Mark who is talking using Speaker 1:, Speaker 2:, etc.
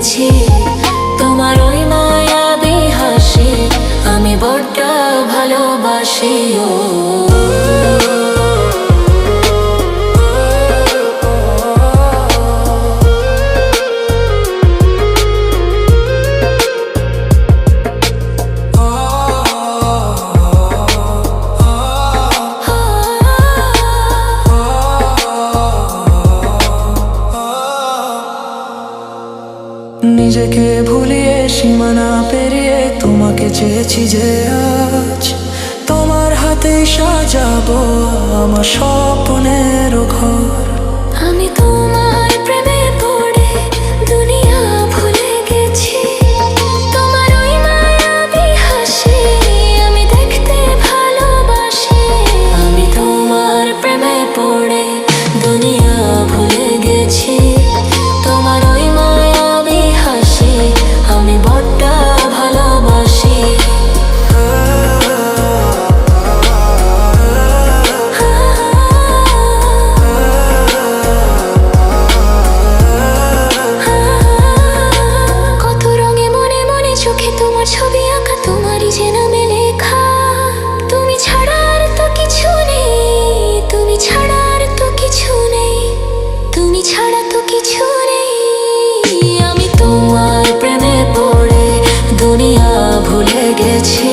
Speaker 1: গেছি। তোমার ওই মায়াবী হাসি আমি বড্ড ভালোবাসি।
Speaker 2: নিজেকে ভুলিয়ে সীমানা পেরিয়ে তোমাকে চেয়েছি যে আজ তোমার হাতে সাজাবো আমার স্বপ্নের ঘর।
Speaker 1: আমি তোমার প্রেমে পড়ে দুনিয়া ভুলে গেছি। তোমার ওই মায়াবী হাসি আমি দেখতে ভালোবাসি। আমি তোমার প্রেমে পড়ে দুনিয়া ভুলে গেছি। তোমার ওই মায়াবী হাসি আমি বড্ড ভালোবাসি। কত রঙে মনে মনে চোখে তোমার ছবি আঁকা, তোমারই যে নামে লেখা। তুমি ছাড়া আর তো কিছু নেই, তুমি ছাড়া আর তো কিছু নেই, তুমি ছাড়া তো কিছু নেই। আমি তোমার প্রেমে পড়ে দুনিয়া ভুলে গেছি।